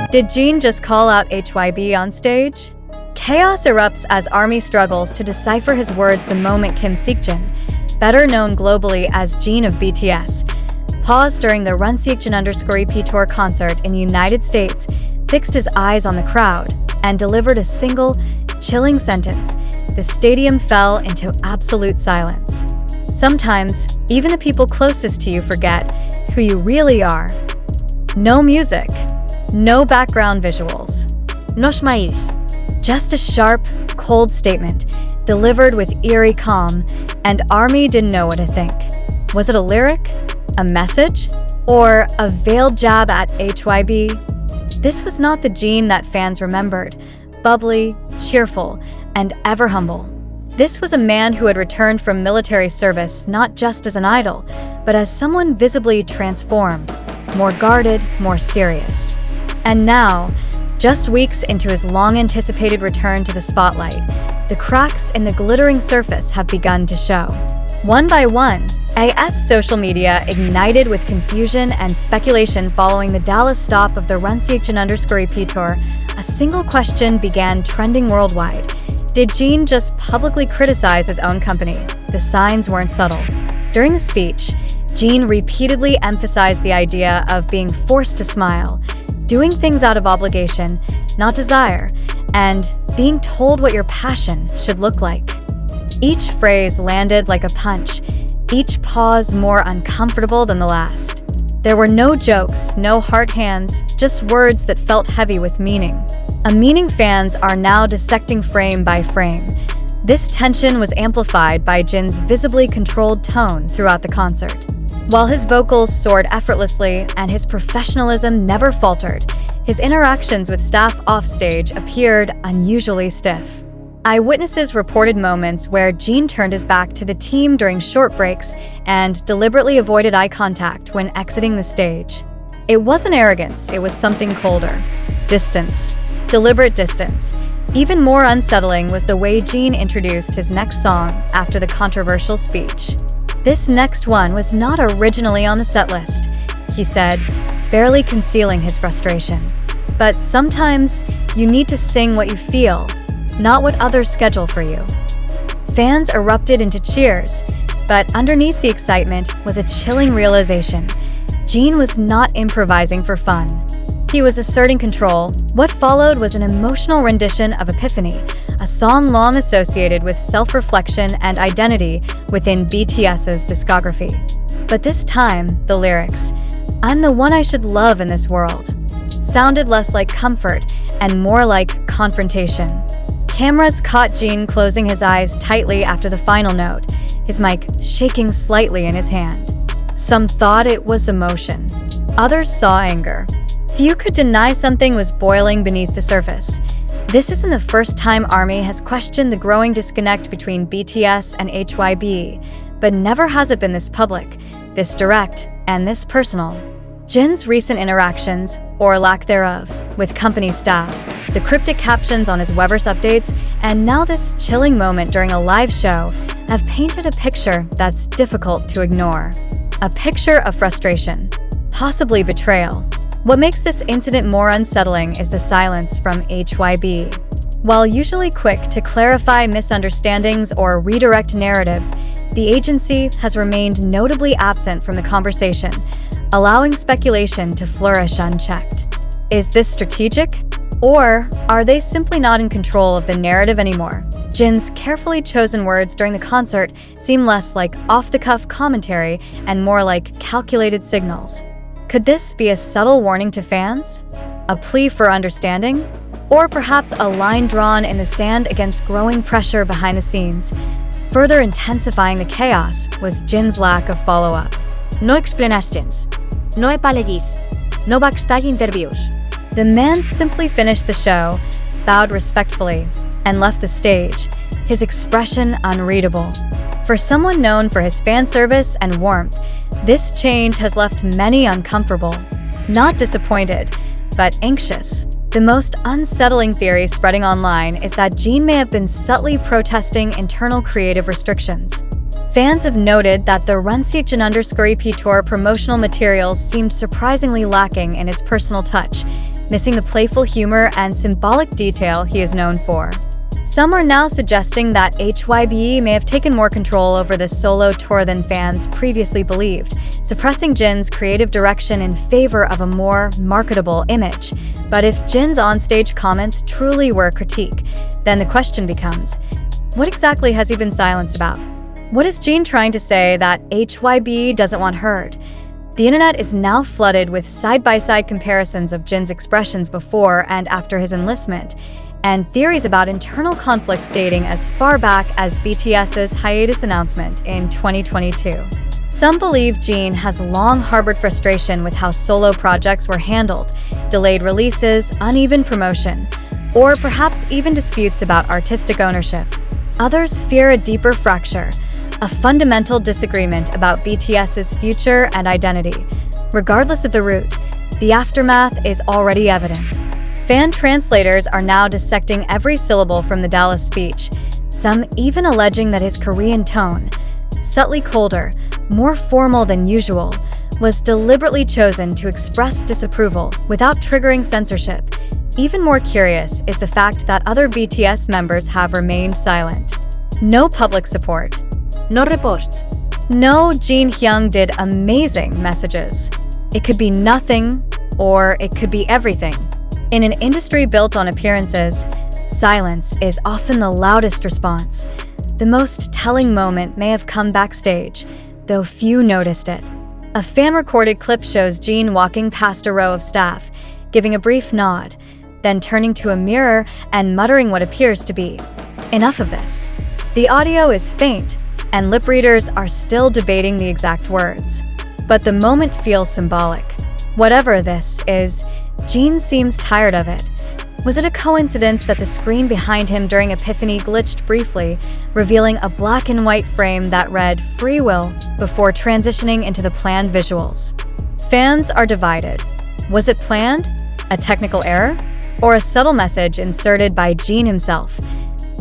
Did Jin just call out HYBE on stage? Chaos erupts as ARMY struggles to decipher his words the moment Kim Seokjin, better known globally as Jin of BTS, paused during the Run Seokjin_EP tour concert in the United States, fixed his eyes on the crowd, and delivered a single, chilling sentence. The stadium fell into absolute silence. Sometimes, even the people closest to you forget who you really are. No music, no background visuals, no smiles. Just a sharp, cold statement, delivered with eerie calm, and ARMY didn't know what to think. Was it a lyric, a message, or a veiled jab at HYBE? This was not the Jin that fans remembered, bubbly, cheerful, and ever humble. This was a man who had returned from military service not just as an idol, but as someone visibly transformed, more guarded, more serious. And now, just weeks into his long-anticipated return to the spotlight, the cracks in the glittering surface have begun to show. One by one, AS social media ignited with confusion and speculation following the Dallas stop of the Run Seokjin_EP tour. A single question began trending worldwide. Did Jin just publicly criticize his own company? The signs weren't subtle. During the speech, Jin repeatedly emphasized the idea of being forced to smile, doing things out of obligation, not desire, and being told what your passion should look like. Each phrase landed like a punch, each pause more uncomfortable than the last. There were no jokes, no heart hands, just words that felt heavy with meaning. A meaning fans are now dissecting frame by frame. This tension was amplified by Jin's visibly controlled tone throughout the concert. While his vocals soared effortlessly and his professionalism never faltered, his interactions with staff offstage appeared unusually stiff. Eyewitnesses reported moments where Jin turned his back to the team during short breaks and deliberately avoided eye contact when exiting the stage. It wasn't arrogance, it was something colder. Distance. Deliberate distance. Even more unsettling was the way Jin introduced his next song after the controversial speech. This next one was not originally on the set list, he said, barely concealing his frustration. But sometimes you need to sing what you feel, not what others schedule for you. Fans erupted into cheers, but underneath the excitement was a chilling realization. Jin was not improvising for fun. He was asserting control. What followed was an emotional rendition of Epiphany, a song long associated with self-reflection and identity within BTS's discography. But this time, the lyrics, "I'm the one I should love in this world," sounded less like comfort and more like confrontation. Cameras caught Jin closing his eyes tightly after the final note, his mic shaking slightly in his hand. Some thought it was emotion. Others saw anger. Few could deny something was boiling beneath the surface. This isn't the first time ARMY has questioned the growing disconnect between BTS and HYBE, but never has it been this public, this direct, and this personal. Jin's recent interactions, or lack thereof, with company staff, the cryptic captions on his Weverse updates, and now this chilling moment during a live show have painted a picture that's difficult to ignore. A picture of frustration, possibly betrayal. What makes this incident more unsettling is the silence from HYBE. While usually quick to clarify misunderstandings or redirect narratives, the agency has remained notably absent from the conversation, allowing speculation to flourish unchecked. Is this strategic? Or are they simply not in control of the narrative anymore? Jin's carefully chosen words during the concert seem less like off-the-cuff commentary and more like calculated signals. Could this be a subtle warning to fans? A plea for understanding? Or perhaps a line drawn in the sand against growing pressure behind the scenes? Further intensifying the chaos was Jin's lack of follow-up. No explanations, no apologies, no backstage interviews. The man simply finished the show, bowed respectfully, and left the stage, his expression unreadable. For someone known for his fan service and warmth, this change has left many uncomfortable. Not disappointed, but anxious. The most unsettling theory spreading online is that Jin may have been subtly protesting internal creative restrictions. Fans have noted that the Seokjin_EP tour promotional materials seemed surprisingly lacking in his personal touch, missing the playful humor and symbolic detail he is known for. Some are now suggesting that HYBE may have taken more control over this solo tour than fans previously believed, suppressing Jin's creative direction in favor of a more marketable image. But if Jin's onstage comments truly were critique, then the question becomes, what exactly has he been silenced about? What is Jin trying to say that HYBE doesn't want heard? The internet is now flooded with side-by-side comparisons of Jin's expressions before and after his enlistment, and theories about internal conflicts dating as far back as BTS's hiatus announcement in 2022. Some believe Jin has long harbored frustration with how solo projects were handled, delayed releases, uneven promotion, or perhaps even disputes about artistic ownership. Others fear a deeper fracture, a fundamental disagreement about BTS's future and identity. Regardless of the route, the aftermath is already evident. Fan translators are now dissecting every syllable from the Dallas speech, some even alleging that his Korean tone, subtly colder, more formal than usual, was deliberately chosen to express disapproval without triggering censorship. Even more curious is the fact that other BTS members have remained silent. No public support. No reposts. No Jin Hyung did amazing messages. It could be nothing, or it could be everything. In an industry built on appearances, silence is often the loudest response. The most telling moment may have come backstage, though few noticed it. A fan-recorded clip shows Jin walking past a row of staff, giving a brief nod, then turning to a mirror and muttering what appears to be, "Enough of this." The audio is faint, and lip readers are still debating the exact words. But the moment feels symbolic. Whatever this is, Jin seems tired of it. Was it a coincidence that the screen behind him during Epiphany glitched briefly, revealing a black and white frame that read "Free Will" before transitioning into the planned visuals? Fans are divided. Was it planned? A technical error? Or a subtle message inserted by Jin himself?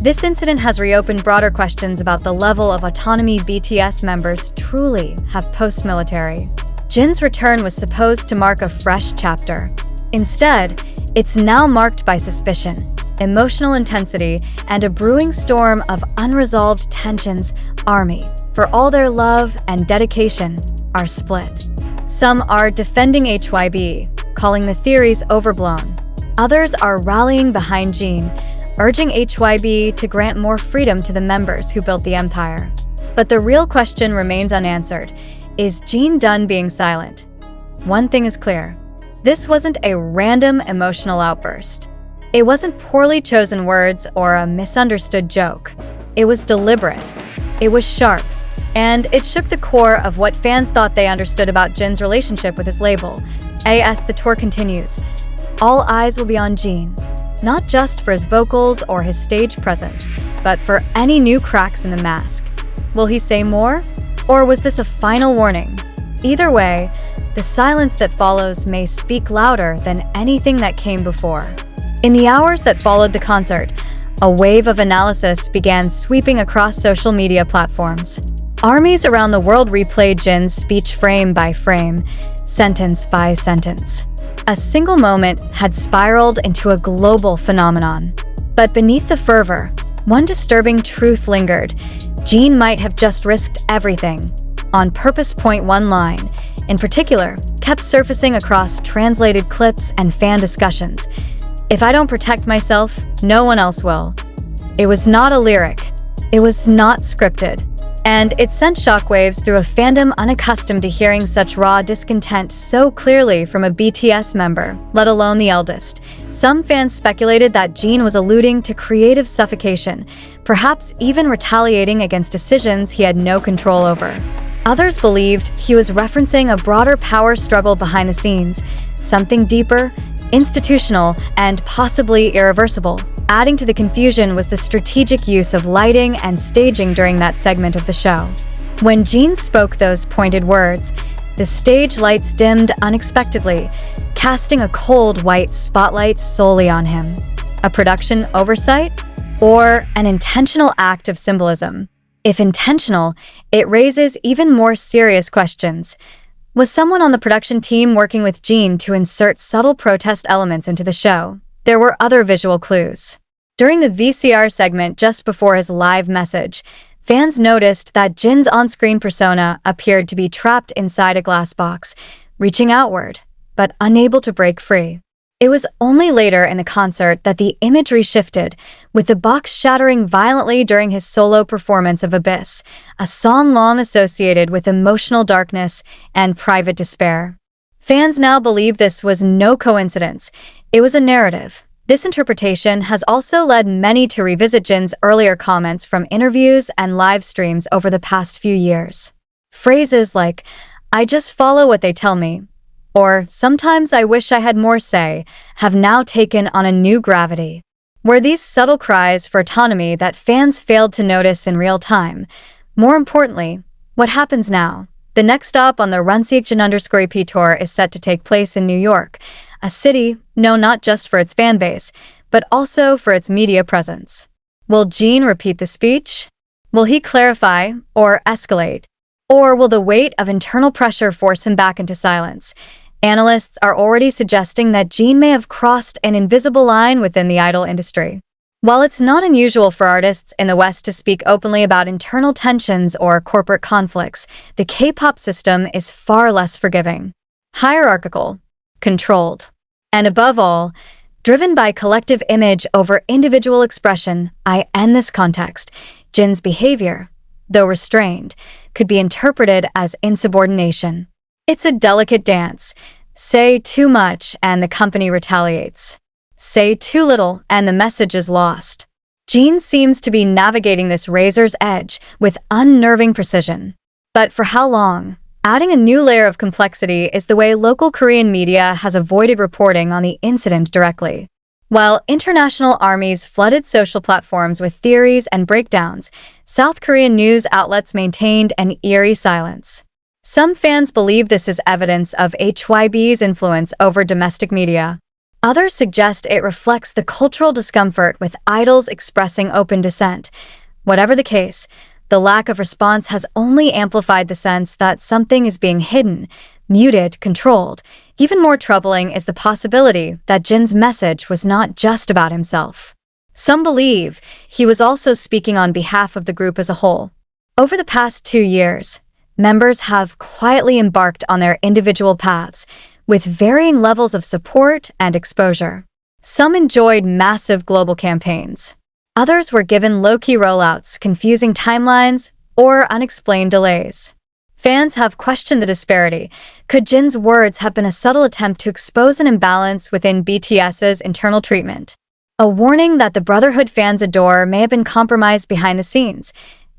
This incident has reopened broader questions about the level of autonomy BTS members truly have post-military. Jin's return was supposed to mark a fresh chapter. Instead, it's now marked by suspicion, emotional intensity, and a brewing storm of unresolved tensions. ARMY, for all their love and dedication, are split. Some are defending HYBE, calling the theories overblown. Others are rallying behind Jin, urging HYBE to grant more freedom to the members who built the empire. But the real question remains unanswered. Is Jin done being silent? One thing is clear. This wasn't a random emotional outburst. It wasn't poorly chosen words or a misunderstood joke. It was deliberate. It was sharp. And it shook the core of what fans thought they understood about Jin's relationship with his label. As the tour continues, all eyes will be on Jin, not just for his vocals or his stage presence, but for any new cracks in the mask. Will he say more? Or was this a final warning? Either way, the silence that follows may speak louder than anything that came before. In the hours that followed the concert, a wave of analysis began sweeping across social media platforms. Armies around the world replayed Jin's speech frame by frame, sentence by sentence. A single moment had spiraled into a global phenomenon. But beneath the fervor, one disturbing truth lingered. Jin might have just risked everything. On purpose. One line, in particular, kept surfacing across translated clips and fan discussions. "If I don't protect myself, no one else will." It was not a lyric. It was not scripted. And it sent shockwaves through a fandom unaccustomed to hearing such raw discontent so clearly from a BTS member, let alone the eldest. Some fans speculated that Jin was alluding to creative suffocation, perhaps even retaliating against decisions he had no control over. Others believed he was referencing a broader power struggle behind the scenes, something deeper, institutional, and possibly irreversible. Adding to the confusion was the strategic use of lighting and staging during that segment of the show. When Jin spoke those pointed words, the stage lights dimmed unexpectedly, casting a cold white spotlight solely on him. A production oversight? Or an intentional act of symbolism? If intentional, it raises even more serious questions. Was someone on the production team working with Jin to insert subtle protest elements into the show? There were other visual clues. During the VCR segment just before his live message, fans noticed that Jin's on-screen persona appeared to be trapped inside a glass box, reaching outward, but unable to break free. It was only later in the concert that the imagery shifted, with the box shattering violently during his solo performance of Abyss, a song long associated with emotional darkness and private despair. Fans now believe this was no coincidence. It was a narrative. This interpretation has also led many to revisit Jin's earlier comments from interviews and live streams over the past few years. Phrases like, "I just follow what they tell me," or "sometimes I wish I had more say," have now taken on a new gravity. Were these subtle cries for autonomy that fans failed to notice in real time? More importantly, what happens now? The next stop on the Seokjin_EP tour is set to take place in New York, a city known not just for its fan base, but also for its media presence. Will Jin repeat the speech? Will he clarify or escalate? Or will the weight of internal pressure force him back into silence? Analysts are already suggesting that Jin may have crossed an invisible line within the idol industry. While it's not unusual for artists in the West to speak openly about internal tensions or corporate conflicts, the K-pop system is far less forgiving. Hierarchical, controlled, and above all, driven by collective image over individual expression. In this context, Jin's behavior, though restrained, could be interpreted as insubordination. It's a delicate dance. Say too much and the company retaliates. Say too little and the message is lost. Jin seems to be navigating this razor's edge with unnerving precision. But for how long? Adding a new layer of complexity is the way local Korean media has avoided reporting on the incident directly. While international armies flooded social platforms with theories and breakdowns, South Korean news outlets maintained an eerie silence. Some fans believe this is evidence of HYBE's influence over domestic media. Others suggest it reflects the cultural discomfort with idols expressing open dissent. Whatever the case, the lack of response has only amplified the sense that something is being hidden, muted, controlled. Even more troubling is the possibility that Jin's message was not just about himself. Some believe he was also speaking on behalf of the group as a whole. Over the past 2 years, members have quietly embarked on their individual paths, with varying levels of support and exposure. Some enjoyed massive global campaigns. Others were given low-key rollouts, confusing timelines, or unexplained delays. Fans have questioned the disparity. Could Jin's words have been a subtle attempt to expose an imbalance within BTS's internal treatment? A warning that the brotherhood fans adore may have been compromised behind the scenes.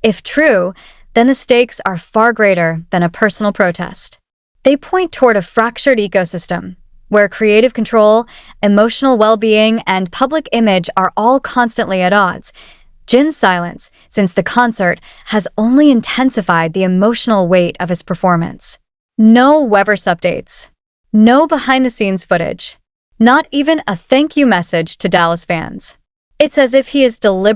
If true, then the stakes are far greater than a personal protest. They point toward a fractured ecosystem, where creative control, emotional well-being, and public image are all constantly at odds. Jin's silence, since the concert, has only intensified the emotional weight of his performance. No Weverse updates. No behind-the-scenes footage. Not even a thank you message to Dallas fans. It's as if he is deliberately